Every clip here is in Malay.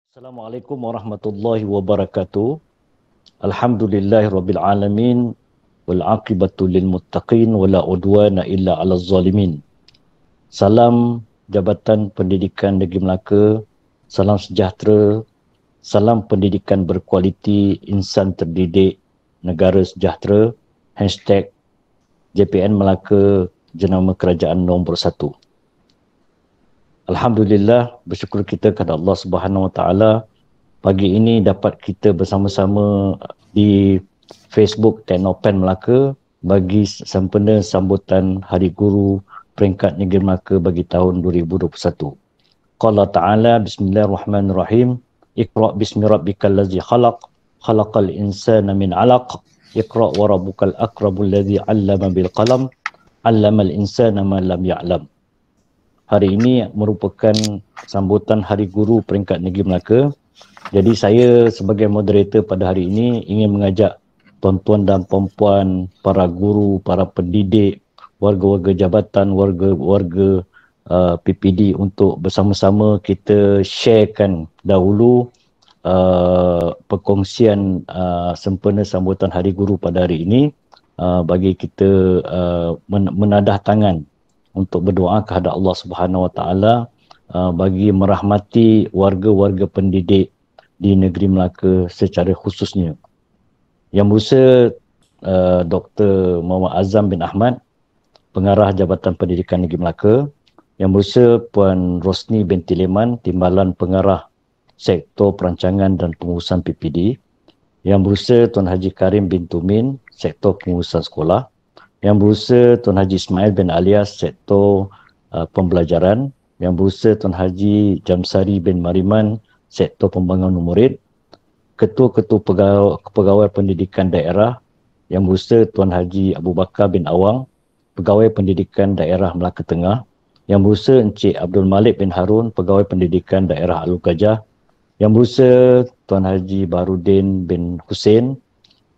Assalamualaikum warahmatullahi wabarakatuh. Alhamdulillahirabbil alamin wal aqibatu lil muttaqin wala udwana illa 'alal zalimin. Salam Jabatan Pendidikan Negeri Melaka, salam sejahtera, salam pendidikan berkualiti, insan terdidik, negara sejahtera. #JPN Melaka jenama kerajaan nombor 1. Alhamdulillah, bersyukur kita kepada Allah Subhanahu Wa Taala. Pagi ini dapat kita bersama-sama di Facebook Teknopen Melaka bagi sempena sambutan Hari Guru peringkat Negeri Melaka bagi tahun 2021. Qala Ta'ala, Bismillahirrahmanirrahim. Iqra' bismi rabbikal ladzi khalaq, khalaqal insana min 'alaq. Iqra' wa rabbukal akramul ladzi 'allama bil qalam, 'allamal insana ma lam ya'lam. Hari ini merupakan sambutan Hari Guru peringkat Negeri Melaka. Jadi saya sebagai moderator pada hari ini ingin mengajak tuan-tuan dan puan-puan, para guru, para pendidik, warga-warga jabatan, warga-warga PPD untuk bersama-sama kita sharekan dahulu perkongsian sempena sambutan Hari Guru pada hari ini bagi kita menadah tangan untuk berdoa kepada Allah Subhanahu Wa Taala bagi merahmati warga-warga pendidik di negeri Melaka secara khususnya. Yang berusaha Dr. Muhammad Azam bin Ahmad, Pengarah Jabatan Pendidikan Negeri Melaka. Yang berusaha Puan Rosni binti Leman, Timbalan Pengarah Sektor Perancangan dan Pengurusan PPD. Yang berusaha Tuan Haji Karim bin Tumin, Sektor Pengurusan Sekolah. Yang berusaha Tuan Haji Ismail bin Alias, Sektor Pembelajaran. Yang berusaha Tuan Haji Jamsari bin Mariman, Sektor Pembangunan Murid. Ketua-ketua pegawai pendidikan daerah. Yang berusaha Tuan Haji Abu Bakar bin Awang, Pegawai Pendidikan Daerah Melaka Tengah. Yang berusaha Encik Abdul Malik bin Harun, Pegawai Pendidikan Daerah Alur Gajah. Yang berusaha Tuan Haji Baharudin bin Hussein,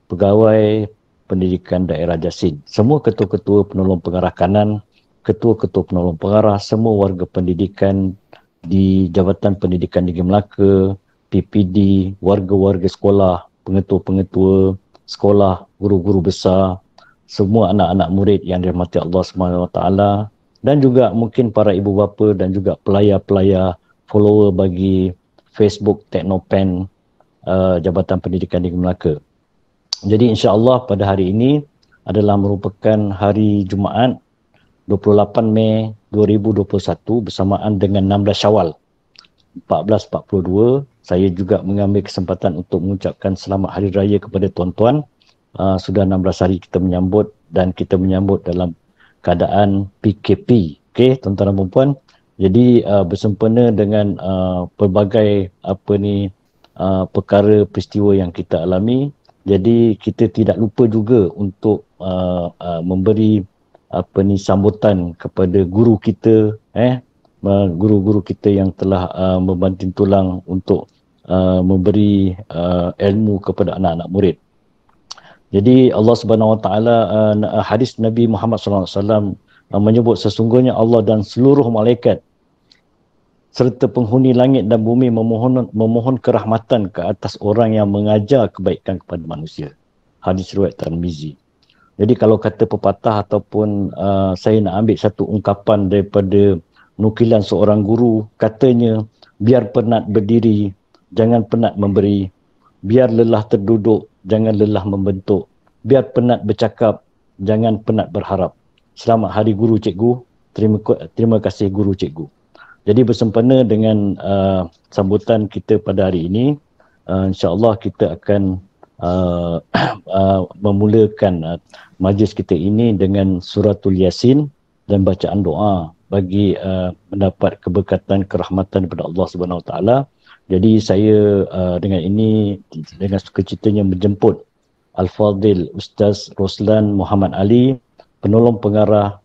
Pegawai Pendidikan Daerah Jasin. Semua ketua-ketua penolong pengarah kanan, ketua-ketua penolong pengarah, semua warga pendidikan di Jabatan Pendidikan Negeri Melaka, PPD, warga-warga sekolah, pengetua-pengetua sekolah, guru-guru besar, semua anak-anak murid yang dirahmati Allah Subhanahu Wa Taala, dan juga mungkin para ibu bapa dan juga pelayar-pelayar follower bagi Facebook Teknopen Jabatan Pendidikan Negeri Melaka. Jadi insya-Allah pada hari ini adalah merupakan hari Jumaat 28 Mei 2021 bersamaan dengan 16 Syawal 1442. Saya juga mengambil kesempatan untuk mengucapkan selamat hari raya kepada tuan-tuan. Sudah 16 hari kita menyambut dan kita menyambut dalam keadaan PKP. Okey, tuan-tuan dan puan-puan. Jadi bersempena dengan pelbagai perkara peristiwa yang kita alami, jadi kita tidak lupa juga untuk memberi sambutan kepada guru kita, guru-guru kita yang telah membanting tulang untuk memberi ilmu kepada anak-anak murid. Jadi Allah Subhanahu Wa Taala, hadis Nabi Muhammad sallallahu alaihi wasallam menyebut sesungguhnya Allah dan seluruh malaikat serta penghuni langit dan bumi memohon kerahmatan ke atas orang yang mengajar kebaikan kepada manusia. Hadis riwayat Tirmizi. Jadi kalau kata pepatah ataupun saya nak ambil satu ungkapan daripada nukilan seorang guru, katanya, biar penat berdiri, jangan penat memberi. Biar lelah terduduk, jangan lelah membentuk. Biar penat bercakap, jangan penat berharap. Selamat Hari Guru Cikgu. Terima kasih Guru Cikgu. Jadi bersempena dengan sambutan kita pada hari ini, insya-Allah kita akan memulakan majlis kita ini dengan suratul Yasin dan bacaan doa bagi mendapat keberkatan kerahmatan daripada Allah Subhanahu Wa Taala. Jadi saya dengan ini dengan sukacitanya menjemput Al-Fadhil Ustaz Roslan Muhammad Ali, penolong pengarah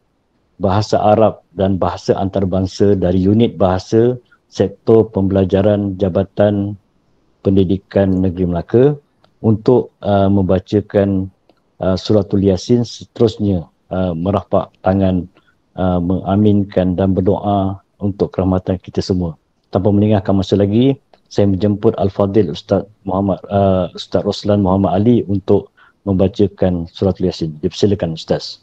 Bahasa Arab dan Bahasa Antarabangsa dari Unit Bahasa Sektor Pembelajaran Jabatan Pendidikan Negeri Melaka untuk membacakan suratul Yasin, seterusnya merapak tangan, mengaminkan dan berdoa untuk kerahmatan kita semua. Tanpa meninggalkan masa lagi, saya menjemput Al-Fadhil Ustaz Roslan Muhammad Ali untuk membacakan surah Yasin. Silakan Ustaz.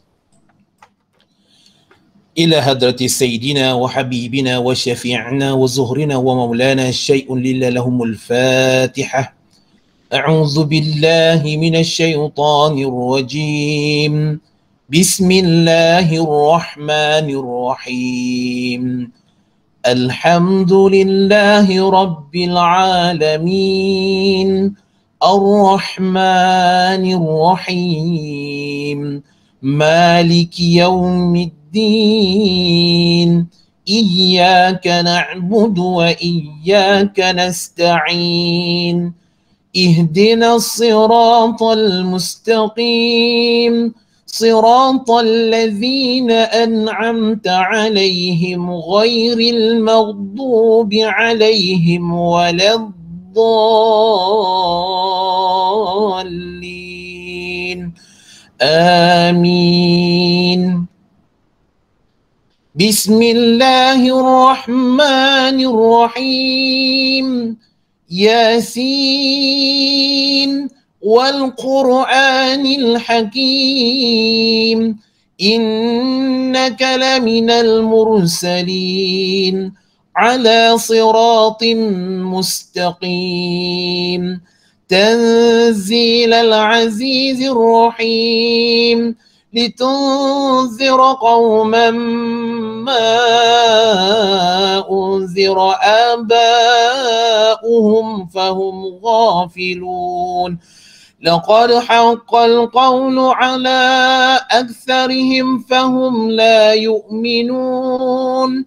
إلى حضرة سيدنا وحبيبنا وشفيعنا وزهرنا ومولانا شيء لله لهم الفاتحة. أعوذ بالله من الشيطان الرجيم. بسم الله الرحمن الرحيم. الحمد لله رب العالمين الرحمن الرحيم مالك يوم الدين إياك نعبد وإياك نستعين اهدنا الصراط المستقيم صراط الذين أنعمت عليهم غير المغضوب عليهم ولا الضالين آمين. بسم الله الرحمن الرحيم. ياسين والقرآن الحكيم إنك لمن المرسلين على صراط مستقيم تنزيل العزيز الرحيم لتنذر قوما ما أنذر آباؤهم فهم غافلون لقد حق القول على أكثرهم فهم لا يؤمنون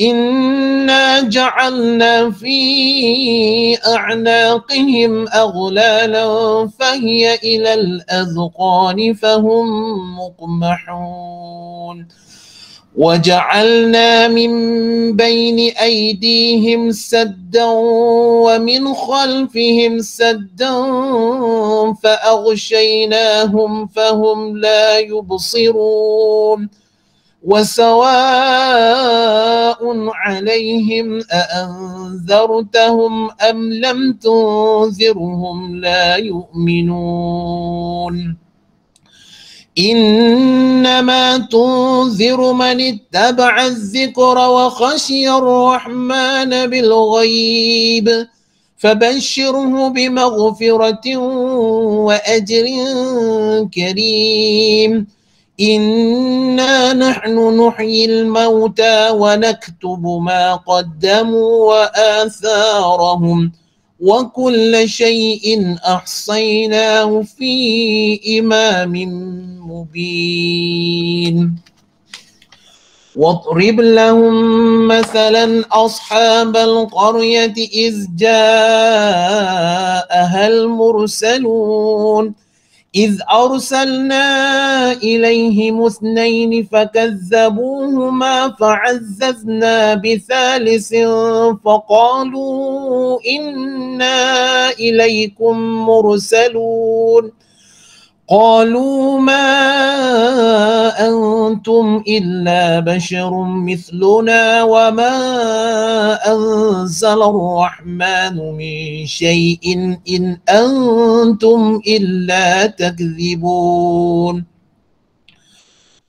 إنا جعلنا في أعناقهم أغلالا فهي إلى الأذقان فهم مقمحون وجعلنا من بين أيديهم سدا ومن خلفهم سدا فأغشيناهم فهم لا يبصرون وسواء عليهم أأنذرتهم أم لم تنذرهم لا يؤمنون إنما تنذر من اتبع الذكر وخشي الرحمن بالغيب فبشره بمغفرة وأجر كريم إنا نحن نحيي الموتى ونكتب ما قدموا وآثارهم وكل شيء أحصيناه في إمام مبين واضرب لهم مثلا أصحاب القرية إذ جاءها المرسلون إذ أرسلنا إليهم اثنين فكذبوهما فعززنا بثالث فقالوا إنا إليكم مرسلون قالوا ما أنتم إلا بشر مثلنا وما أنزل الرحمن من شيء إن أنتم إلا تكذبون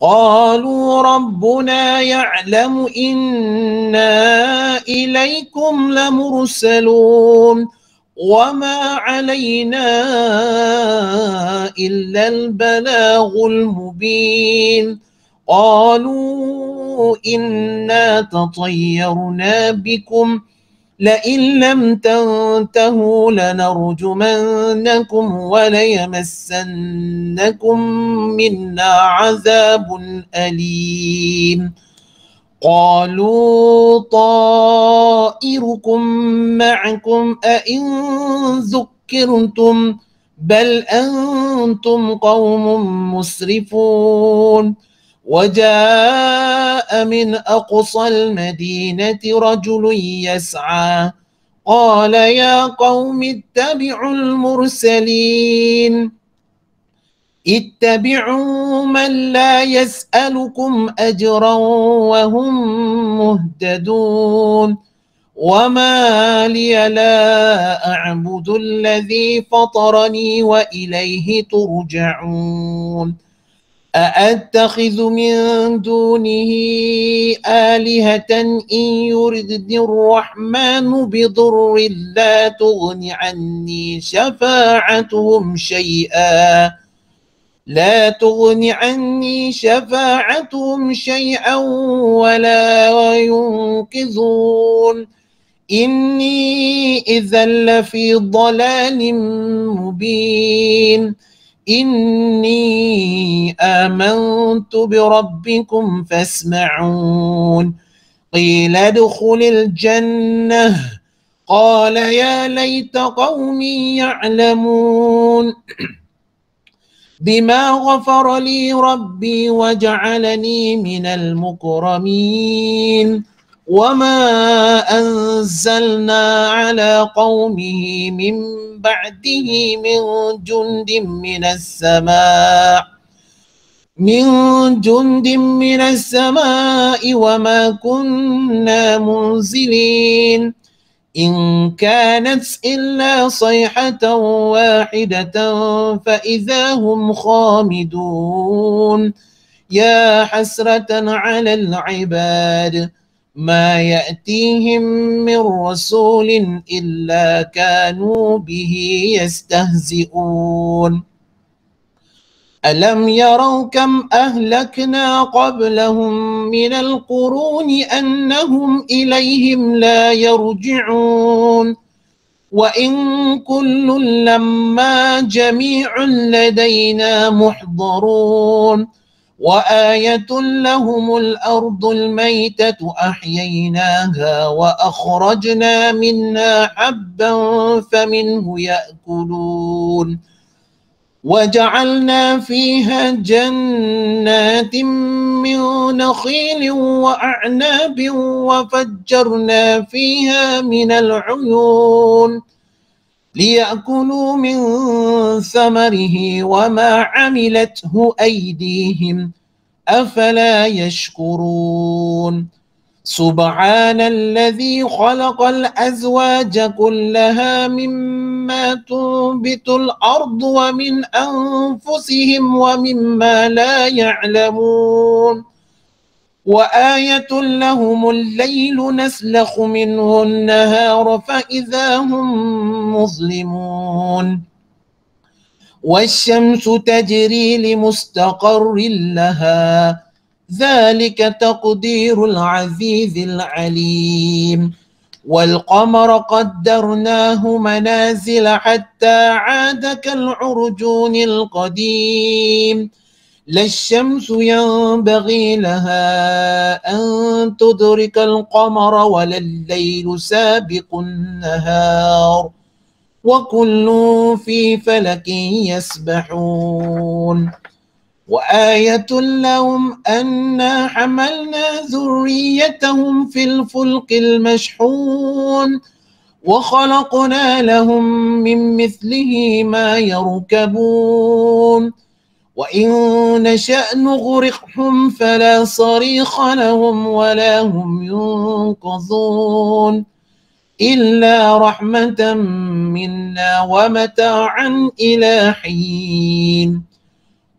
قالوا ربنا يعلم إنا إليكم لمرسلون وما علينا إلا البلاغ المبين قالوا إنا تطيرنا بكم لئن لم تنتهوا لنرجمنكم وليمسنكم منا عذاب أليم قالوا طائركم معكم أئن ذكرتم بل أنتم قوم مسرفون وجاء من أقصى المدينة رجل يسعى قال يا قوم اتبعوا المرسلين اتبعوا من لا يسألكم أجرا وهم مهتدون وما لي لا أعبد الذي فطرني وإليه ترجعون أأتخذ من دونه آلهة إن يردني الرحمن بضر لا تغن عني شفاعتهم شيئا ولا ينقذون إني إذا لفي ضلال مبين إني آمنت بربكم فاسمعون قيل ادخل الجنة قال يا ليت قومي يعلمون بما غفر لي ربي وجعلني من المكرمين وما أنزلنا على قومه من بعده من جند من السماء وما كنا منزلين إن كانت إلا صيحة واحدة فإذا هم خامدون يا حسرة على العباد ما يأتيهم من رسول إلا كانوا به يستهزئون ألم يروا كم أهلكنا قبلهم من القرون أنهم إليهم لا يرجعون وإن كل لما جميع لدينا محضرون وآية لهم الأرض الميتة أحييناها وأخرجنا منها حبا فمنه يأكلون وجعلنا فيها جنات من نخيل وأعناب وفجرنا فيها من العيون ليأكلوا من ثمره وما عملته أيديهم أفلا يشكرون سبحان الذي خلق الأزواج كلها مما تنبت الأرض ومن أنفسهم ومما لا يعلمون وآية لهم الليل نسلخ منه النهار فإذا هم مظلمون والشمس تجري لمستقر لها ذلك تقدير العزيز العليم والقمر قدرناه منازل حتى عاد كالعرجون القديم لا الشمس ينبغي لها أن تدرك القمر ولا الليل سابق النهار وكل في فلك يسبحون وآية لهم أنا حملنا ذريتهم في الفلك المشحون وخلقنا لهم من مثله ما يركبون وإن نشأ نغرقهم فلا صريخ لهم ولا هم ينقذون إلا رحمة منا ومتاعا إلى حين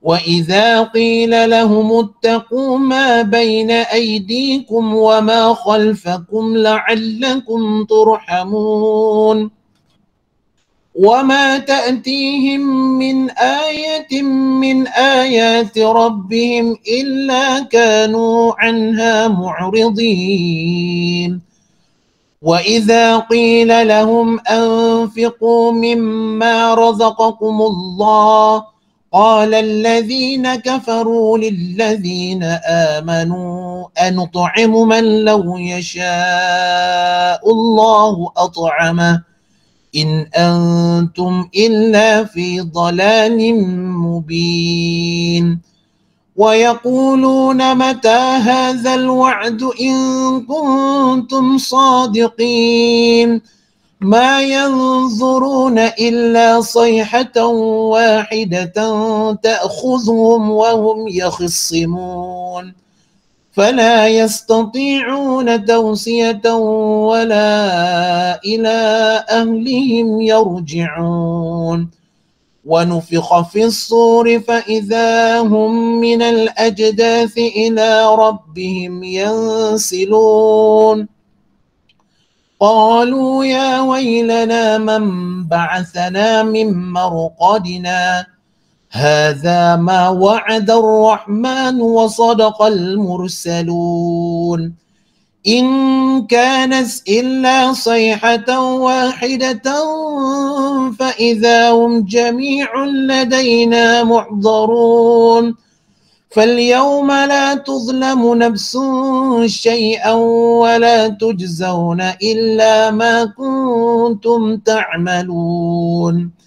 وإذا قيل لهم اتقوا ما بين أيديكم وما خلفكم لعلكم ترحمون وما تأتيهم من آية من آيات ربهم إلا كانوا عنها معرضين وإذا قيل لهم أنفقوا مما رزقكم الله قال الذين كفروا للذين آمنوا أنطعم من لو يشاء الله أطعمه إن أنتم إلا في ضلال مبين ويقولون متى هذا الوعد إن كنتم صادقين ما ينظرون إلا صيحة واحدة تأخذهم وهم يخصمون فلا يستطيعون توصية ولا إلى أهلهم يرجعون ونفخ في الصور فإذا هم من الأجداث إلى ربهم ينسلون قالوا يا ويلنا من بعثنا من مرقدنا هذا ما وعد الرحمن وصدق المرسلون إن كانت إلا صيحة واحدة فإذا هم جميع لدينا محضرون فاليوم لا تظلم نفس شيئا ولا تجزون إلا ما كنتم تعملون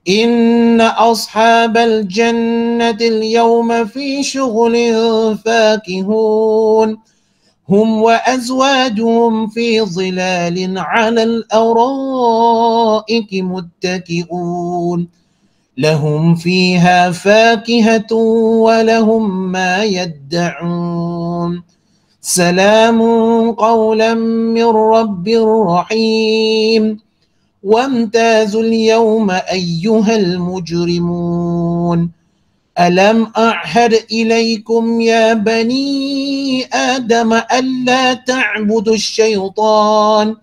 إن أصحاب الجنة اليوم في شغل فاكهون هم وأزواجهم في ظلال على الأرائك متكئون لهم فيها فاكهة ولهم ما يدعون سلام قولا من رب رحيم وامتازوا اليوم أيها المجرمون ألم أعهد إليكم يا بني آدم ألا تعبدوا الشيطان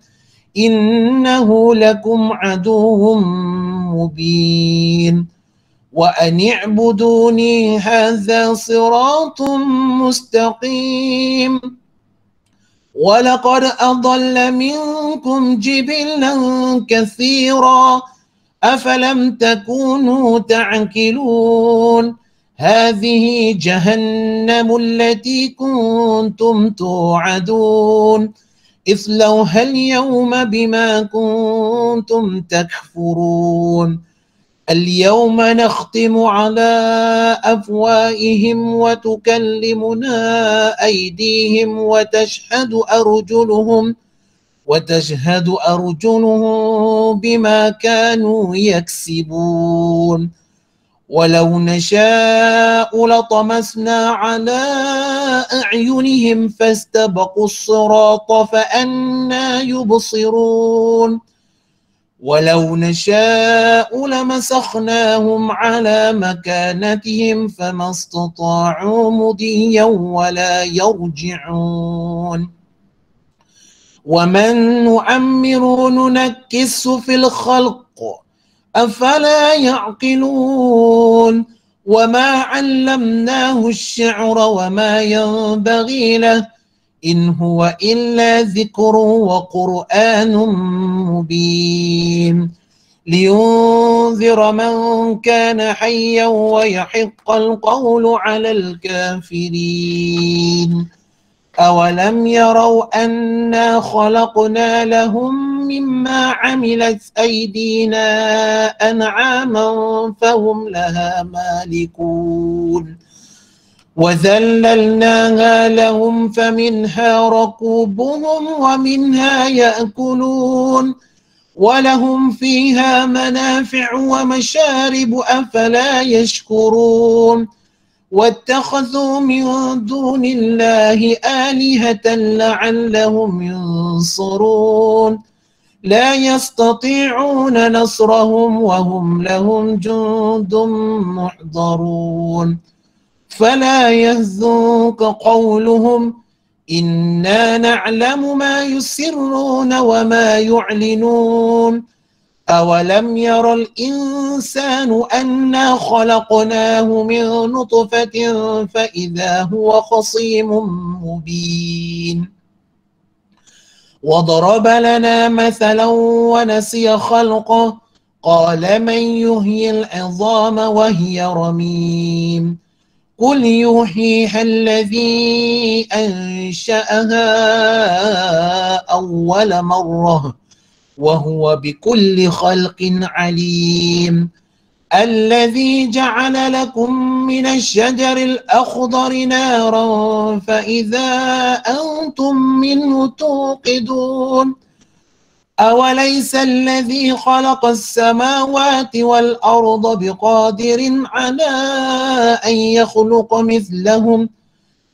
إنه لكم عدو مبين وأن اعبدوني هذا صراط مستقيم ولقد أضل منكم جبلا كثيرا أفلم تكونوا تعقلون هذه جهنم التي كنتم توعدون اصلوها اليوم بما كنتم تكفرون اليوم نختم على أفواههم وتكلمنا أيديهم وتشهد أرجلهم بما كانوا يكسبون ولو نشاء لطمسنا على أعينهم فاستبقوا الصراط فأنى يبصرون ولو نشاء لمسخناهم على مكانتهم فما استطاعوا مضيا ولا يرجعون ومن نعمره ننكس في الخلق أفلا يعقلون وما علمناه الشعر وما ينبغي له إن هو إلا ذكر وقرآن مبين لينذر من كان حيا ويحق القول على الكافرين أولم يروا أنا خلقنا لهم مما عملت أيدينا أنعاما فهم لها مالكون وذللناها لهم فمنها ركوبهم ومنها يأكلون ولهم فيها منافع ومشارب أفلا يشكرون واتخذوا من دون الله آلهة لعلهم ينصرون لا يستطيعون نصرهم وهم لهم جند محضرون فلا يهزنك قولهم إنا نعلم ما يسرون وما يعلنون أولم ير الإنسان أنا خلقناه من نطفة فإذا هو خصيم مبين وضرب لنا مثلا ونسي خلقه قال من يحيي العظام وهي رميم قل يحييها الذي أنشأها أول مرة وهو بكل خلق عليم الذي جعل لكم من الشجر الأخضر نارا فإذا أنتم منه توقدون أوليس الذي خلق السماوات والأرض بقادر على أن يخلق مثلهم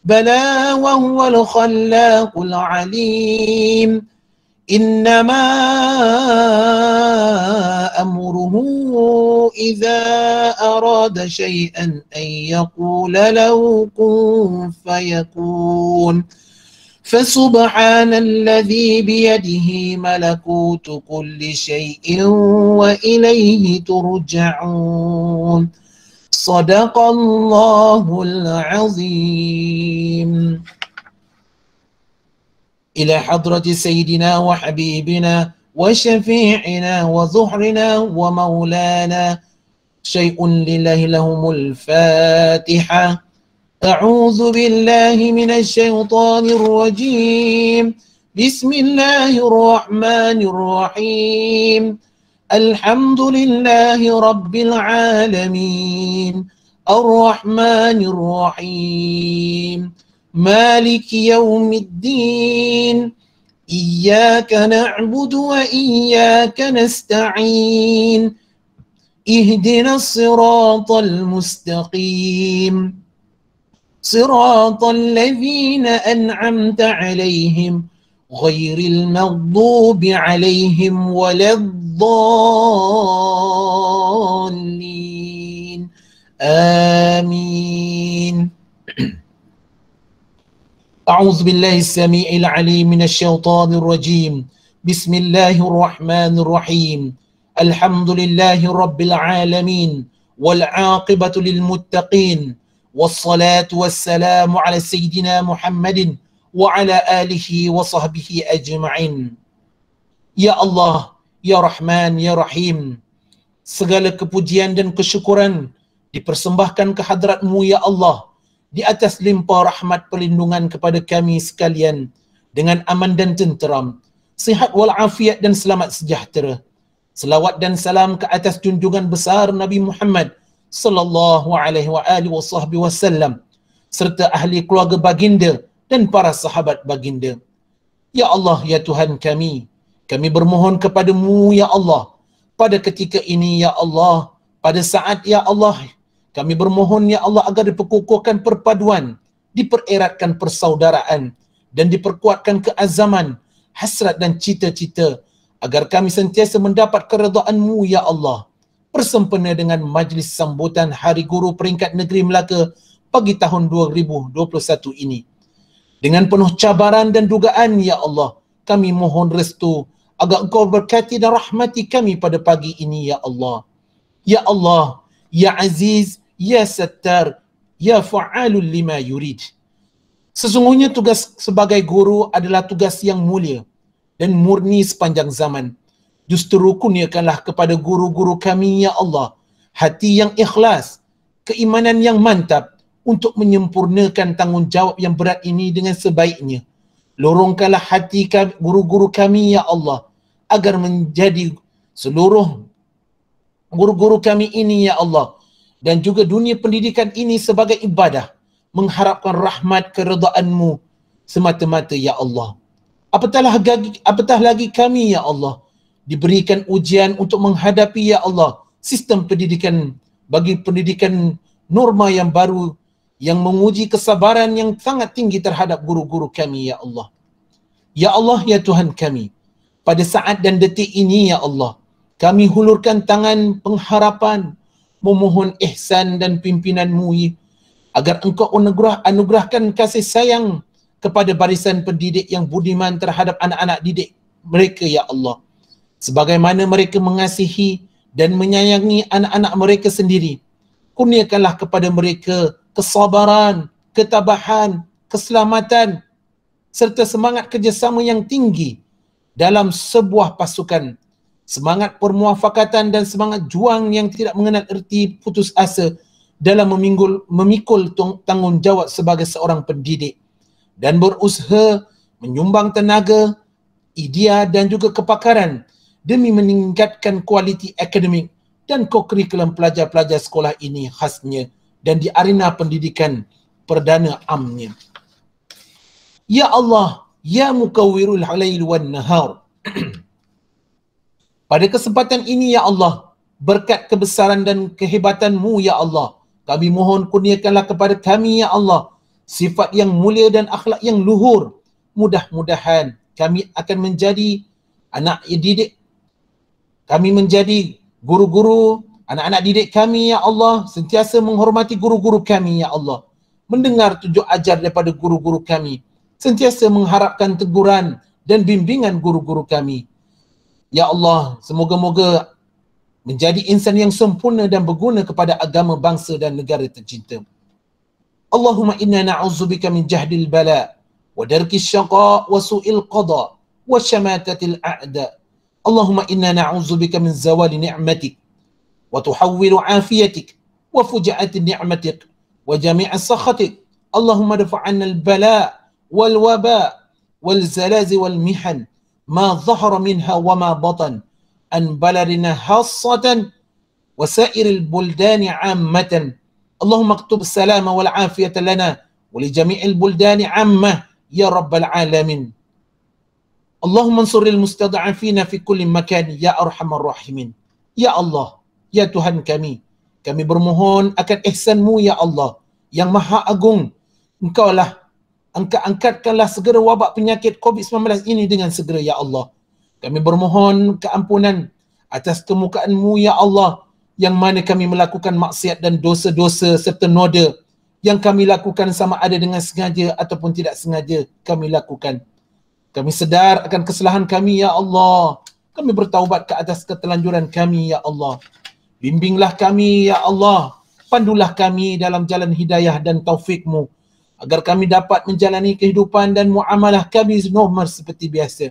بلى وهو الخلاق العليم إنما أمره إذا أراد شيئا أن يقول له كن فيكون فسبحان الذي بيده ملكوت كل شيء وإليه ترجعون صدق الله العظيم. إلى حضرة سيدنا وحبيبنا وشفيعنا وظهرنا ومولانا شيء لله لهم الفاتحة. أعوذ بالله من الشيطان الرجيم. بسم الله الرحمن الرحيم. الحمد لله رب العالمين الرحمن الرحيم مالك يوم الدين إياك نعبد وإياك نستعين اهدنا الصراط المستقيم صراط الذين أنعمت عليهم غير المغضوب عليهم ولا الضالين آمين. أعوذ بالله السميع العليم من الشيطان الرجيم. بسم الله الرحمن الرحيم. الحمد لله رب العالمين والعاقبة للمتقين والصلاة والسلام على سيدنا محمد وعلى آله وصحبه أجمعين. Ya Allah, Ya Rahman, Ya Rahim, segala kepujian dan kesyukuran dipersembahkan ke hadrat-Mu ya Allah, di atas limpah rahmat perlindungan kepada kami sekalian dengan aman dan tenteram, sihat walafiat dan selamat sejahtera. Selawat dan salam ke atas junjungan besar Nabi Muhammad sallallahu alaihi wasallam serta ahli keluarga baginda dan para sahabat baginda. Ya Allah, ya Tuhan kami bermohon kepadamu ya Allah, pada ketika ini ya Allah, pada saat ya Allah, kami bermohon ya Allah agar diperkukuhkan perpaduan, dipereratkan persaudaraan dan diperkuatkan keazaman, hasrat dan cita-cita agar kami sentiasa mendapat keredaan-Mu ya Allah, bersempena dengan majlis sambutan Hari Guru peringkat negeri Melaka pagi tahun 2021 ini. Dengan penuh cabaran dan dugaan ya Allah, kami mohon restu agar Engkau berkati dan rahmati kami pada pagi ini ya Allah. Ya Allah, Ya Aziz, Ya Sattar, Ya Fa'alul lima yurid. Sesungguhnya tugas sebagai guru adalah tugas yang mulia dan murni sepanjang zaman. Justru kurniakanlah kepada guru-guru kami ya Allah hati yang ikhlas, keimanan yang mantap untuk menyempurnakan tanggungjawab yang berat ini dengan sebaiknya. Lorongkanlah hati guru-guru kami ya Allah agar menjadi seluruh guru-guru kami ini ya Allah dan juga dunia pendidikan ini sebagai ibadah, mengharapkan rahmat keredaan-Mu semata-mata ya Allah. Apatah lagi kami ya Allah diberikan ujian untuk menghadapi ya Allah sistem pendidikan bagi pendidikan norma yang baru yang menguji kesabaran yang sangat tinggi terhadap guru-guru kami ya Allah. Ya Allah, ya Tuhan kami, pada saat dan detik ini ya Allah, kami hulurkan tangan pengharapan, memohon ihsan dan pimpinan-Mu agar Engkau anugerahkan kasih sayang kepada barisan pendidik yang budiman terhadap anak-anak didik mereka ya Allah, sebagaimana mereka mengasihi dan menyayangi anak-anak mereka sendiri. Kurniakanlah kepada mereka kesabaran, ketabahan, keselamatan serta semangat kerjasama yang tinggi dalam sebuah pasukan, semangat permuafakatan dan semangat juang yang tidak mengenal erti putus asa dalam memikul tanggungjawab sebagai seorang pendidik dan berusaha menyumbang tenaga, idea dan juga kepakaran demi meningkatkan kualiti akademik dan kokurikulum pelajar-pelajar sekolah ini khasnya dan di arena pendidikan perdana amnya. Ya Allah, Ya Mukawwirul Lail wan Nahar. Pada kesempatan ini ya Allah, berkat kebesaran dan kehebatan-Mu ya Allah, kami mohon kurniakanlah kepada kami ya Allah sifat yang mulia dan akhlak yang luhur. Mudah-mudahan kami akan menjadi anak didik, kami menjadi guru-guru, anak-anak didik kami ya Allah, sentiasa menghormati guru-guru kami ya Allah, mendengar tunjuk ajar daripada guru-guru kami, sentiasa mengharapkan teguran dan bimbingan guru-guru kami. Ya Allah, semoga-moga menjadi insan yang sempurna dan berguna kepada agama, bangsa dan negara tercinta. Allahumma inna na'udzubika min jahdil bala wa darkis syaqa wa su'il qada wa syamatatil a'da. Allahumma inna na'udzubika min zawali ni'matik wa tuhawwilu afiyatik wa fujaati ni'matik wa jami'i sakhatik. Allahumma dafa'anna al-bala wal waba wal zalazi wal mihan ma dhahara minha wa ma batan an baladina khassatan wa sa'iril buldani 'ammatan. Allahumma aktub salama wal afiyata lana wa li jami'il buldani 'ammah ya rabbal alamin. Allahumma ansuril mustada'afina fi kulli makan ya arhamar rahimin. Ya Allah, ya Tuhan kami bermohon akan ihsan-Mu ya Allah yang maha agung. Engkaulah, angkatkanlah segera wabak penyakit COVID-19 ini dengan segera ya Allah. Kami bermohon keampunan atas kemukaan-Mu ya Allah, yang mana kami melakukan maksiat dan dosa-dosa serta noda yang kami lakukan sama ada dengan sengaja ataupun tidak sengaja kami lakukan. Kami sedar akan kesalahan kami ya Allah. Kami bertaubat ke atas ketelanjuran kami ya Allah. Bimbinglah kami ya Allah. Pandulah kami dalam jalan hidayah dan taufik-Mu agar kami dapat menjalani kehidupan dan muamalah kami normal seperti biasa.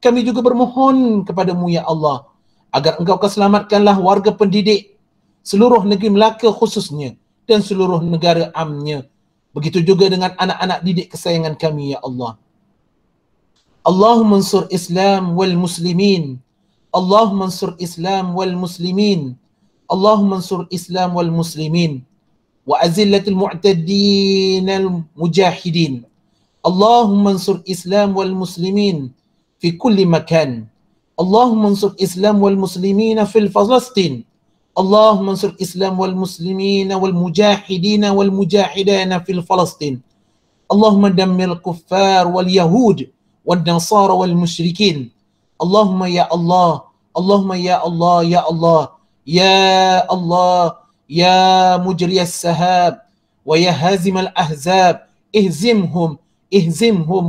Kami juga bermohon kepada-Mu ya Allah agar Engkau keselamatkanlah warga pendidik seluruh negeri Melaka khususnya dan seluruh negara amnya. Begitu juga dengan anak-anak didik kesayangan kami ya Allah. Allahumma ansur Islam wal muslimin. Allahumma ansur Islam wal muslimin. Allahumma ansur Islam wal muslimin. Wa azillatil mu'taddin al mujahidin. Allahumma ansur Islam wal muslimin fi kulli makan. Allahumma ansur Islam wal muslimin fil Falastin. Allahumma ansur Islam wal muslimin wal mujahidin wal mujahidan fil Falastin. Allahumma dammir kuffar wal yahud wal nasara wal musyrikin. Allahumma ya Allah, Allahumma ya Allah, ya Allah, ya Allah, ya mujriyas sahab wa ya hazimal ahzab, ihzimhum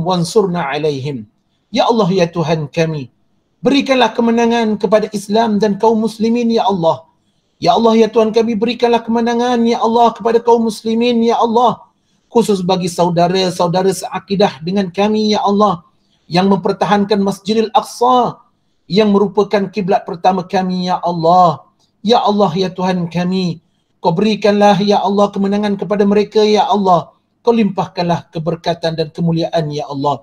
wansurna alaihim. Ya Allah, ya Tuhan kami, berikanlah kemenangan kepada Islam dan kaum muslimin ya Allah. Ya Allah, ya Tuhan kami, berikanlah kemenangan ya Allah kepada kaum muslimin ya Allah, khusus bagi saudara-saudara seakidah dengan kami ya Allah yang mempertahankan Masjidil Aqsa yang merupakan kiblat pertama kami ya Allah. Ya Allah, ya Tuhan kami, Kau berikanlah ya Allah kemenangan kepada mereka ya Allah. Kau limpahkanlah keberkatan dan kemuliaan ya Allah.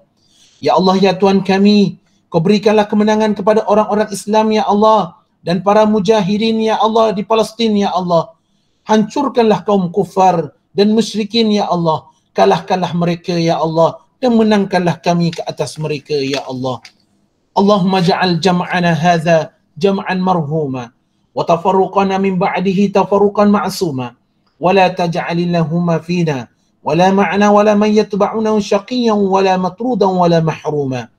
Ya Allah, ya Tuhan kami, Kau berikanlah kemenangan kepada orang-orang Islam ya Allah dan para mujahidin ya Allah di Palestin ya Allah. Hancurkanlah kaum kufar dan musyrikin ya Allah. Kalahkanlah mereka ya Allah dan menangkanlah kami ke atas mereka ya Allah. Allahumma ja'al jam'ana hadha jam'an marhuma wa tafarruqana min ba'dihi tafarruqan ma'suma wa la taj'alillahuma fina wa la ma'na wa la man yatba'una shaqiyan wa la matrudan wa la mahruma.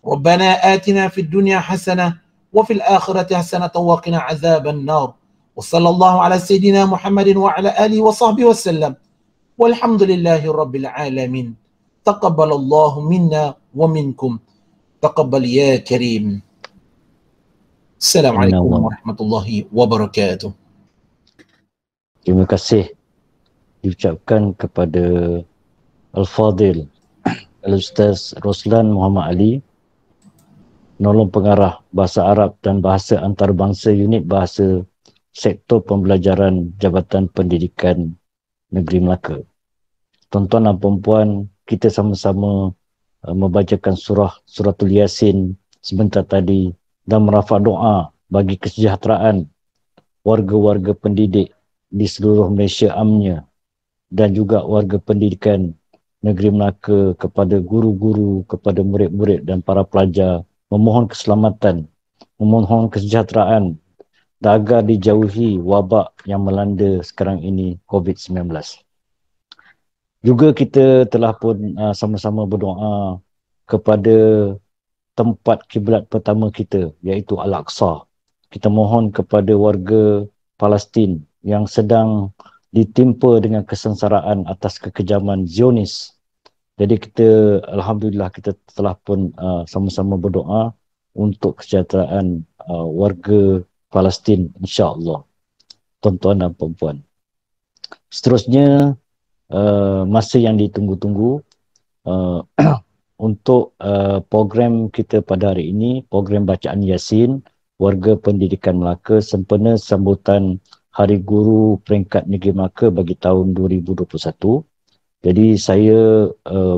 Rabbana atina fid dunya hasanah wa fil akhirati hasanah wa qina azaban nar. Wa sallallahu ala sayyidina Muhammadin wa ala alihi wa sahbihi wa sallam. Walhamdulillahi rabbil alamin. Taqabbalallahu minna wa minkum. Taqabbal ya karim. Assalamualaikum warahmatullahi wabarakatuh. Terima kasih diucapkan kepada Al-Fadil Al-Ustaz Roslan Muhammad Ali, penolong pengarah bahasa Arab dan bahasa antarabangsa unit bahasa Sektor Pembelajaran Jabatan Pendidikan Negeri Melaka. Tuan-tuan dan puan-puan, kita sama-sama membacakan suratul Yasin sebentar tadi dan merafak doa bagi kesejahteraan warga-warga pendidik di seluruh Malaysia amnya dan juga warga pendidikan negeri Melaka, kepada guru-guru, kepada murid-murid dan para pelajar, memohon keselamatan, memohon kesejahteraan dan agar dijauhi wabak yang melanda sekarang ini, COVID-19. Juga kita telah pun sama-sama berdoa kepada tempat kiblat pertama kita, iaitu Al-Aqsa. Kita mohon kepada warga Palestin yang sedang ditimpa dengan kesengsaraan atas kekejaman Zionis. Jadi kita, Alhamdulillah, kita telah pun sama-sama berdoa untuk kesejahteraan warga Palestin, insya-Allah, tuan-tuan dan puan-puan. Seterusnya, masa yang ditunggu-tunggu untuk program kita pada hari ini, program bacaan Yasin, warga pendidikan Melaka sempena sambutan Hari Guru Peringkat Negeri Melaka bagi tahun 2021. Jadi saya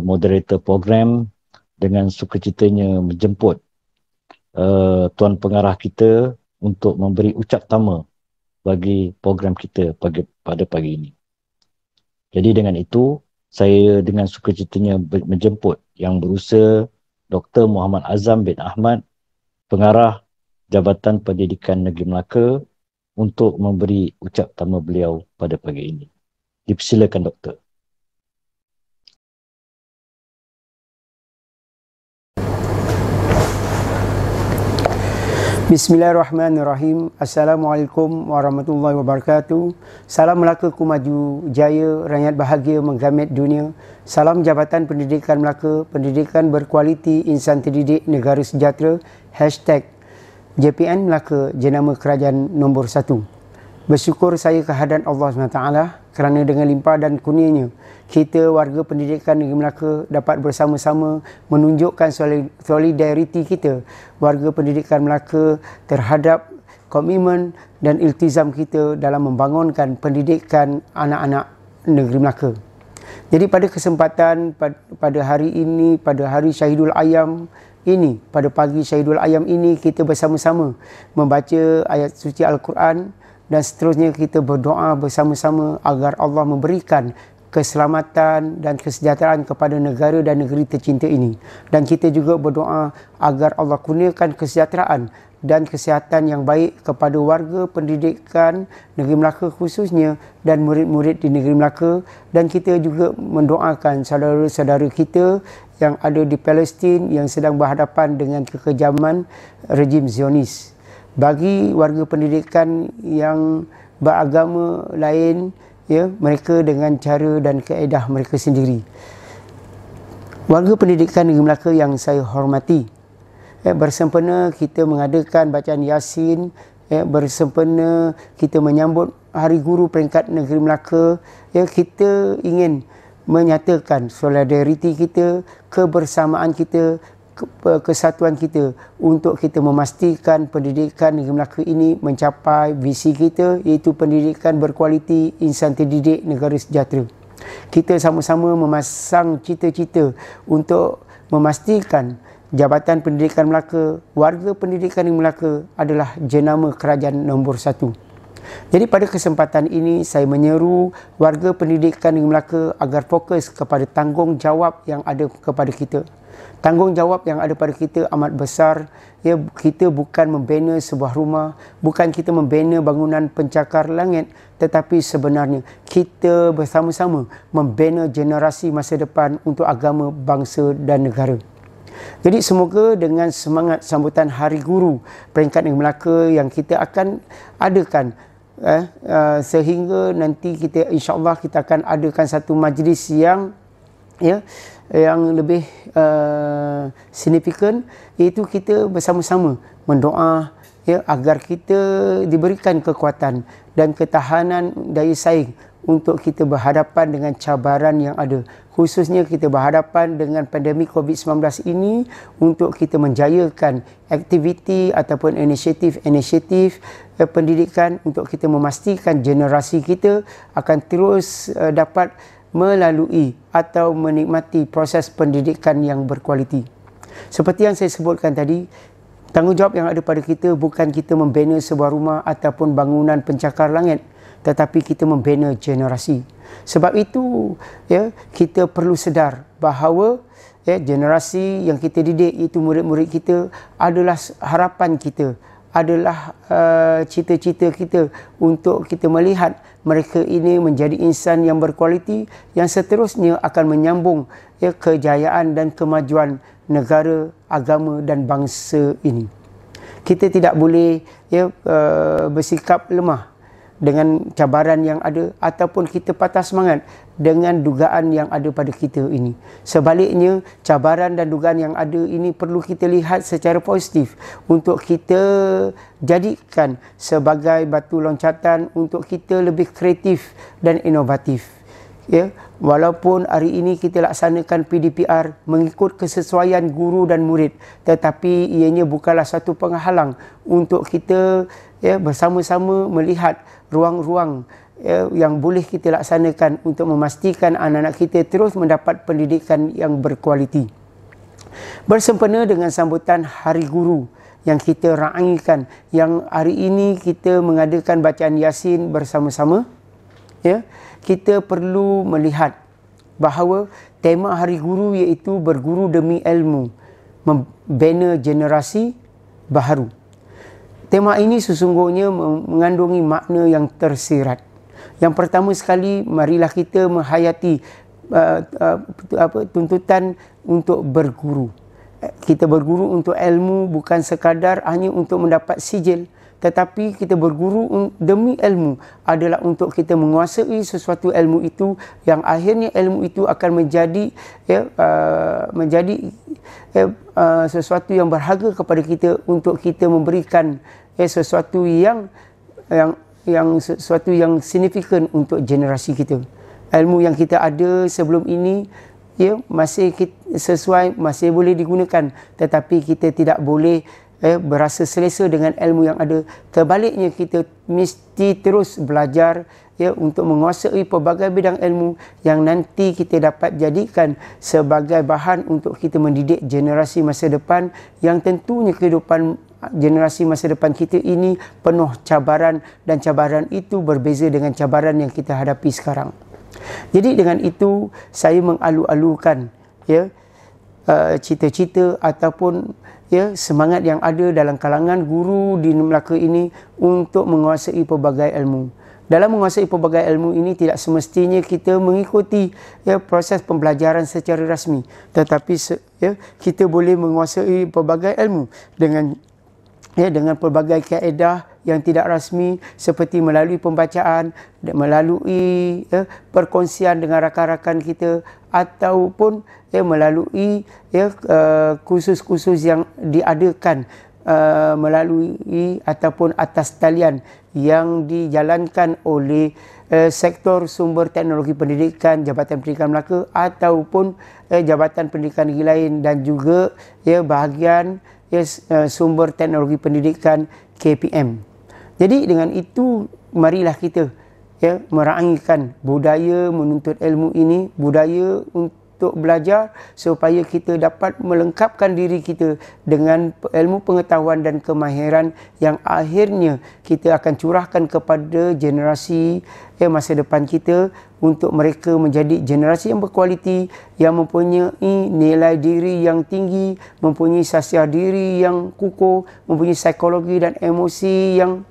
moderator program dengan sukacitanya menjemput Tuan Pengarah kita untuk memberi ucap tama bagi program kita pada pagi ini. Jadi dengan itu, saya dengan sukacitanya menjemput Yang Berusaha Dr. Muhammad Azam bin Ahmad, Pengarah Jabatan Pendidikan Negeri Melaka, untuk memberi ucap tama beliau pada pagi ini. Dipersilakan, Doktor. Bismillahirrahmanirrahim. Assalamualaikum warahmatullahi wabarakatuh. Salam Melaka ku maju jaya, rakyat bahagia menggamit dunia. Salam Jabatan Pendidikan Melaka, pendidikan berkualiti, insan terdidik, negara sejahtera. #JPN Melaka, jenama kerajaan nombor 1. Bersyukur saya kehadrat Allah SWT kerana dengan limpah dan kurnianya, kita warga pendidikan negeri Melaka dapat bersama-sama menunjukkan solidariti kita warga pendidikan Melaka terhadap komitmen dan iltizam kita dalam membangunkan pendidikan anak-anak negeri Melaka. Jadi pada kesempatan pada hari ini, pada hari Syahidul Ayam ini, pada pagi Syahidul Ayam ini, kita bersama-sama membaca ayat suci Al-Quran dan seterusnya kita berdoa bersama-sama agar Allah memberikan keselamatan dan kesejahteraan kepada negara dan negeri tercinta ini. Dan kita juga berdoa agar Allah kurniakan kesejahteraan dan kesihatan yang baik kepada warga pendidikan negeri Melaka khususnya dan murid-murid di negeri Melaka. Dan kita juga mendoakan saudara-saudara kita yang ada di Palestin yang sedang berhadapan dengan kekejaman rejim Zionis. Bagi warga pendidikan yang beragama lain, ya, mereka dengan cara dan kaedah mereka sendiri. Warga pendidikan negeri Melaka yang saya hormati, bersempena kita mengadakan bacaan Yasin, bersempena kita menyambut Hari Guru Peringkat Negeri Melaka, kita ingin menyatakan solidariti kita, kebersamaan kita, kesatuan kita untuk kita memastikan pendidikan negeri Melaka ini mencapai visi kita, iaitu pendidikan berkualiti, insan terdidik, negara sejahtera. Kita sama-sama memasang cita-cita untuk memastikan Jabatan Pendidikan Melaka, warga pendidikan negeri Melaka adalah jenama kerajaan nombor 1. Jadi pada kesempatan ini saya menyeru warga pendidikan negeri Melaka agar fokus kepada tanggungjawab yang ada kepada kita. Tanggungjawab yang ada pada kita amat besar. Ya, kita bukan membina sebuah rumah, bukan kita membina bangunan pencakar langit, tetapi sebenarnya kita bersama-sama membina generasi masa depan untuk agama, bangsa dan negara. Jadi semoga dengan semangat sambutan Hari Guru Peringkat Negeri Melaka yang kita akan adakan, sehingga nanti kita insya-Allah kita akan adakan satu majlis yang lebih signifikan, iaitu kita bersama-sama mendoa agar kita diberikan kekuatan dan ketahanan daya saing untuk kita berhadapan dengan cabaran yang ada, khususnya kita berhadapan dengan pandemik COVID-19 ini, untuk kita menjayakan aktiviti ataupun inisiatif pendidikan untuk kita memastikan generasi kita akan terus dapat melalui atau menikmati proses pendidikan yang berkualiti. Seperti yang saya sebutkan tadi, tanggungjawab yang ada pada kita bukan kita membina sebuah rumah ataupun bangunan pencakar langit, tetapi kita membina generasi. Sebab itu, kita perlu sedar bahawa generasi yang kita didik, itu murid-murid kita, adalah harapan kita, adalah cita-cita kita untuk kita melihat mereka ini menjadi insan yang berkualiti yang seterusnya akan menyambung kejayaan dan kemajuan negara, agama dan bangsa ini. Kita tidak boleh bersikap lemah dengan cabaran yang ada ataupun kita patah semangat dengan dugaan yang ada pada kita ini. Sebaliknya, cabaran dan dugaan yang ada ini perlu kita lihat secara positif untuk kita jadikan sebagai batu loncatan untuk kita lebih kreatif dan inovatif. Ya, walaupun hari ini kita laksanakan PDPR mengikut kesesuaian guru dan murid, tetapi ianya bukanlah satu penghalang untuk kita bersama-sama melihat ruang-ruang yang boleh kita laksanakan untuk memastikan anak-anak kita terus mendapat pendidikan yang berkualiti. Bersempena dengan sambutan Hari Guru yang kita raikan, yang hari ini kita mengadakan bacaan Yasin bersama-sama, kita perlu melihat bahawa tema Hari Guru iaitu berguru demi ilmu, membina generasi baharu. Tema ini sesungguhnya mengandungi makna yang tersirat. Yang pertama sekali, marilah kita menghayati tuntutan untuk berguru. Kita berguru untuk ilmu, bukan sekadar hanya untuk mendapat sijil, tetapi kita berguru demi ilmu adalah untuk kita menguasai sesuatu ilmu itu yang akhirnya ilmu itu akan menjadi sesuatu yang berharga kepada kita untuk kita memberikan sesuatu yang signifikan untuk generasi kita. Ilmu yang kita ada sebelum ini masih sesuai, masih boleh digunakan, tetapi kita tidak boleh berasa selesa dengan ilmu yang ada. Terbaliknya, kita mesti terus belajar untuk menguasai pelbagai bidang ilmu yang nanti kita dapat jadikan sebagai bahan untuk kita mendidik generasi masa depan, yang tentunya kehidupan generasi masa depan kita ini penuh cabaran, dan cabaran itu berbeza dengan cabaran yang kita hadapi sekarang. Jadi dengan itu saya mengalu-alukan cita-cita ataupun semangat yang ada dalam kalangan guru di Melaka ini untuk menguasai pelbagai ilmu. Dalam menguasai pelbagai ilmu ini tidak semestinya kita mengikuti proses pembelajaran secara rasmi, tetapi kita boleh menguasai pelbagai ilmu dengan pelbagai kaedah yang tidak rasmi, seperti melalui pembacaan, melalui perkongsian dengan rakan-rakan kita, ataupun melalui kursus-kursus yang diadakan melalui ataupun atas talian yang dijalankan oleh sektor sumber teknologi pendidikan Jabatan Pendidikan Melaka ataupun Jabatan Pendidikan Negeri lain, dan juga bahagian sumber teknologi pendidikan KPM. Jadi dengan itu, marilah kita meraihkan budaya menuntut ilmu ini, budaya untuk belajar supaya kita dapat melengkapkan diri kita dengan ilmu pengetahuan dan kemahiran yang akhirnya kita akan curahkan kepada generasi masa depan kita, untuk mereka menjadi generasi yang berkualiti, yang mempunyai nilai diri yang tinggi, mempunyai sasiah diri yang kukuh, mempunyai psikologi dan emosi yang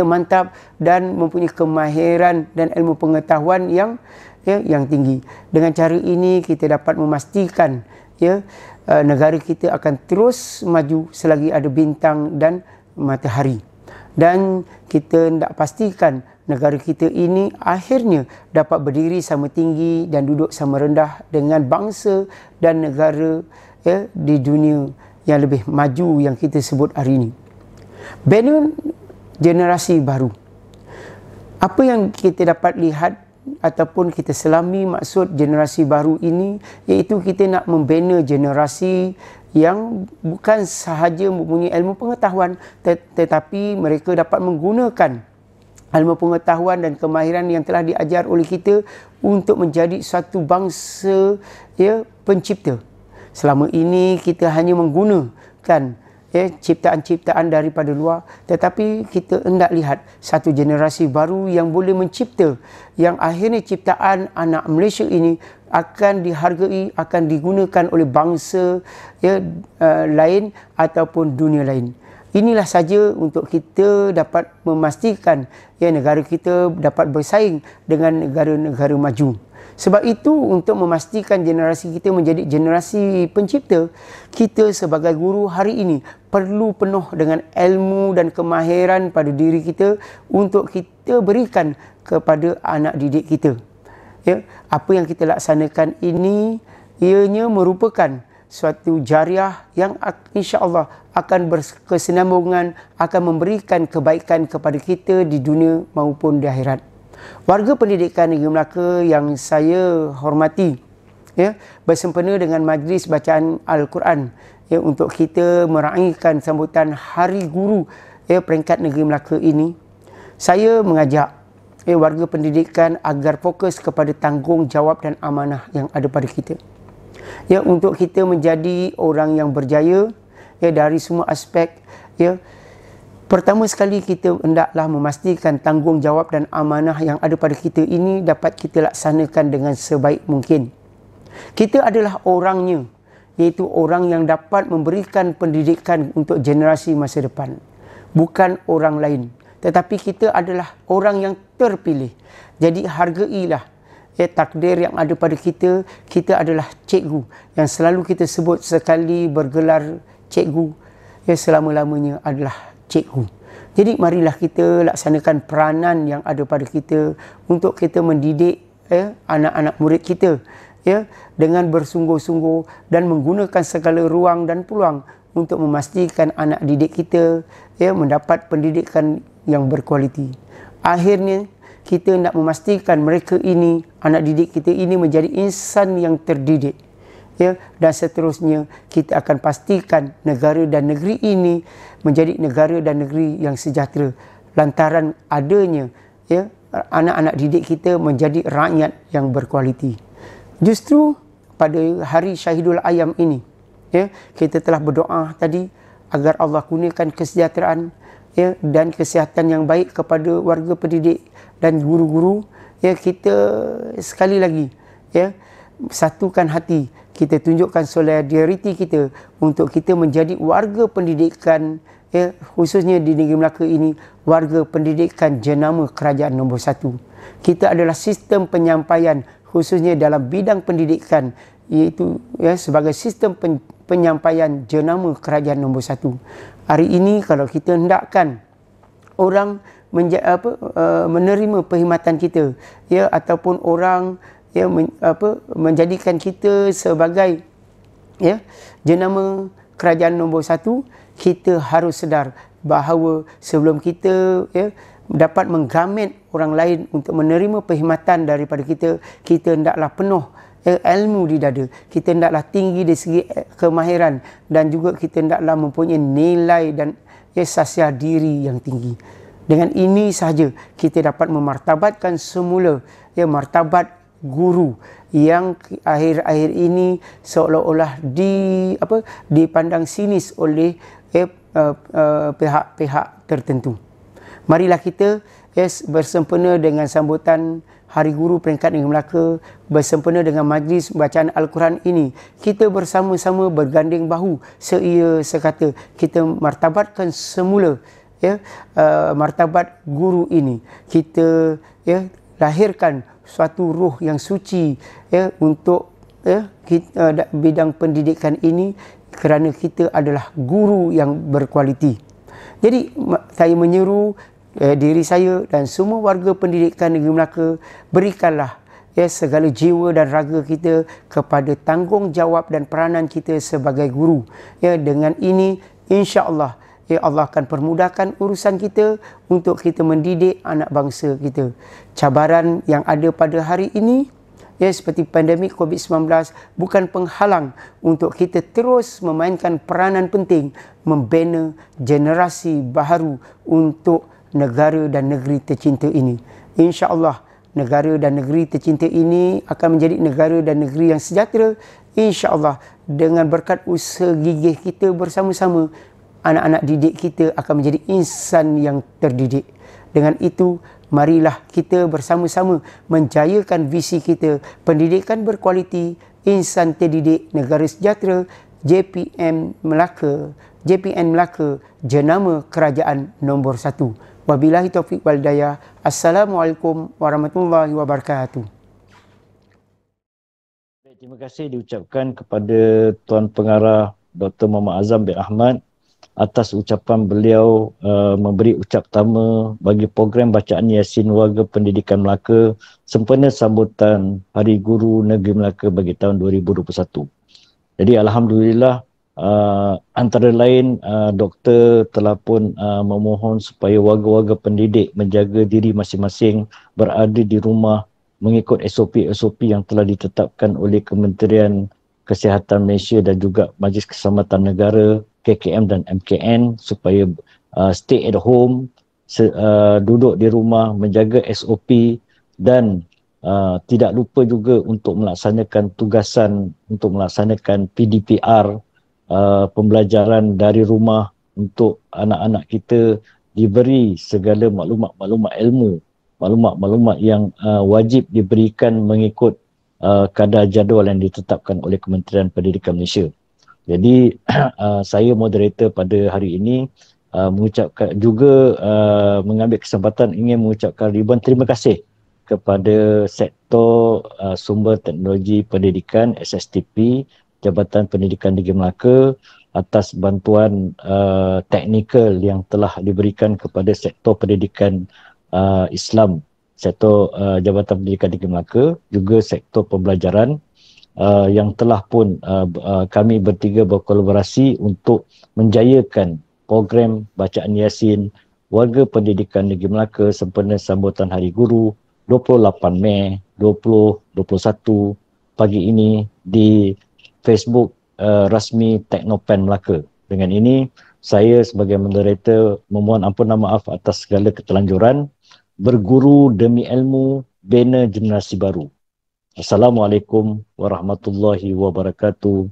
mantap, dan mempunyai kemahiran dan ilmu pengetahuan yang tinggi. Dengan cara ini kita dapat memastikan negara kita akan terus maju selagi ada bintang dan matahari. Dan kita hendak pastikan negara kita ini akhirnya dapat berdiri sama tinggi dan duduk sama rendah dengan bangsa dan negara di dunia yang lebih maju yang kita sebut hari ini. Bina generasi baru. Apa yang kita dapat lihat ataupun kita selami maksud generasi baru ini, iaitu kita nak membina generasi yang bukan sahaja mempunyai ilmu pengetahuan, tetapi mereka dapat menggunakan ilmu pengetahuan dan kemahiran yang telah diajar oleh kita untuk menjadi satu bangsa pencipta. Selama ini kita hanya menggunakan ciptaan-ciptaan daripada luar, tetapi kita hendak lihat satu generasi baru yang boleh mencipta, yang akhirnya ciptaan anak Malaysia ini akan dihargai, akan digunakan oleh bangsa lain ataupun dunia lain. Inilah saja untuk kita dapat memastikan negara kita dapat bersaing dengan negara-negara maju. Sebab itu, untuk memastikan generasi kita menjadi generasi pencipta, kita sebagai guru hari ini perlu penuh dengan ilmu dan kemahiran pada diri kita untuk kita berikan kepada anak didik kita. Apa yang kita laksanakan ini ianya merupakan suatu jariah yang insya-Allah akan berkesinambungan, akan memberikan kebaikan kepada kita di dunia maupun di akhirat. Warga pendidikan Negeri Melaka yang saya hormati, bersempena dengan majlis bacaan Al-Quran untuk kita meraihkan sambutan Hari Guru peringkat Negeri Melaka ini, saya mengajak warga pendidikan agar fokus kepada tanggungjawab dan amanah yang ada pada kita. Untuk kita menjadi orang yang berjaya dari semua aspek. Pertama sekali, kita hendaklah memastikan tanggungjawab dan amanah yang ada pada kita ini dapat kita laksanakan dengan sebaik mungkin. Kita adalah orangnya, iaitu orang yang dapat memberikan pendidikan untuk generasi masa depan. Bukan orang lain, tetapi kita adalah orang yang terpilih. Jadi hargailah takdir yang ada pada kita. Kita adalah cikgu yang selalu kita sebut, sekali bergelar cikgu, selama-lamanya adalah cikgu. Jadi marilah kita laksanakan peranan yang ada pada kita untuk kita mendidik anak-anak murid kita dengan bersungguh-sungguh dan menggunakan segala ruang dan peluang untuk memastikan anak didik kita mendapat pendidikan yang berkualiti. Akhirnya kita nak memastikan mereka ini, anak didik kita ini, menjadi insan yang terdidik. Dan seterusnya kita akan pastikan negara dan negeri ini menjadi negara dan negeri yang sejahtera lantaran adanya anak-anak didik kita menjadi rakyat yang berkualiti. Justru pada hari Syahidul Ayam ini, kita telah berdoa tadi agar Allah kurniakan kesejahteraan dan kesihatan yang baik kepada warga pendidik dan guru-guru. Kita sekali lagi satukan hati, kita tunjukkan solidariti kita untuk kita menjadi warga pendidikan, khususnya di Negeri Melaka ini, warga pendidikan jenama kerajaan nombor 1. Kita adalah sistem penyampaian khususnya dalam bidang pendidikan, iaitu sebagai sistem penyampaian jenama kerajaan nombor 1. Hari ini kalau kita hendakkan orang menerima perkhidmatan kita, ataupun orang menjadikan kita sebagai jenama kerajaan nombor 1, kita harus sedar bahawa sebelum kita dapat menggamit orang lain untuk menerima perkhidmatan daripada kita, kita hendaklah penuh ilmu di dada, kita hendaklah tinggi dari segi kemahiran, dan juga kita hendaklah mempunyai nilai dan sasiar diri yang tinggi. Dengan ini sahaja kita dapat memartabatkan semula martabat guru yang akhir-akhir ini seolah-olah dipandang sinis oleh pihak-pihak tertentu. Marilah kita bersempena dengan sambutan Hari Guru peringkat Negeri Melaka, bersempena dengan majlis bacaan Al-Quran ini, kita bersama-sama berganding bahu seia sekata kita martabatkan semula martabat guru ini. Kita lahirkan suatu ruh yang suci untuk bidang pendidikan ini, kerana kita adalah guru yang berkualiti. Jadi saya menyeru diri saya dan semua warga pendidikan Negeri Melaka, berikanlah segala jiwa dan raga kita kepada tanggungjawab dan peranan kita sebagai guru. Dengan ini insya-Allah Allah akan permudahkan urusan kita untuk kita mendidik anak bangsa kita. Cabaran yang ada pada hari ini seperti pandemik COVID-19 bukan penghalang untuk kita terus memainkan peranan penting membina generasi baharu untuk negara dan negeri tercinta ini. Insya-Allah negara dan negeri tercinta ini akan menjadi negara dan negeri yang sejahtera. Insya-Allah dengan berkat usaha gigih kita bersama-sama, anak-anak didik kita akan menjadi insan yang terdidik. Dengan itu, marilah kita bersama-sama menjayakan visi kita, pendidikan berkualiti, insan terdidik, negara sejahtera, JPM Melaka JPN Melaka, jenama kerajaan nombor 1. Wabillahi taufiq wal hidayah. Assalamualaikum warahmatullahi wabarakatuh. Terima kasih diucapkan kepada Tuan Pengarah Dr. Muhammad Azam bin Ahmad atas ucapan beliau memberi ucap pertama bagi program bacaan Yasin Warga Pendidikan Melaka sempena sambutan Hari Guru Negeri Melaka bagi tahun 2021. Jadi alhamdulillah antara lain doktor telah pun memohon supaya warga-warga pendidik menjaga diri masing-masing, berada di rumah mengikut SOP-SOP yang telah ditetapkan oleh Kementerian Kesihatan Malaysia dan juga Majlis Keselamatan Negara, KKM dan MKN, supaya stay at home, duduk di rumah, menjaga SOP dan tidak lupa juga untuk melaksanakan tugasan untuk melaksanakan PDPR, pembelajaran dari rumah, untuk anak-anak kita diberi segala maklumat-maklumat ilmu, maklumat-maklumat yang wajib diberikan mengikut kadar jadual yang ditetapkan oleh Kementerian Pendidikan Malaysia. Jadi saya moderator pada hari ini mengucapkan juga mengambil kesempatan ingin mengucapkan ribuan terima kasih kepada sektor sumber teknologi pendidikan SSTP Jabatan Pendidikan Negeri Melaka atas bantuan teknikal yang telah diberikan kepada sektor pendidikan Islam, sektor Jabatan Pendidikan Negeri Melaka, juga sektor pembelajaran yang telah pun kami bertiga berkolaborasi untuk menjayakan program bacaan Yasin Warga Pendidikan Negeri Melaka sempena sambutan Hari Guru 28 Mei 2021 pagi ini di Facebook rasmi Teknopen Melaka. Dengan ini saya sebagai moderator memohon ampunan maaf atas segala keterlanjuran. Berguru demi ilmu, bina generasi baru. Assalamualaikum warahmatullahi wabarakatuh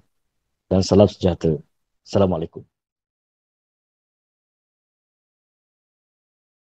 dan salam sejahtera. Assalamualaikum.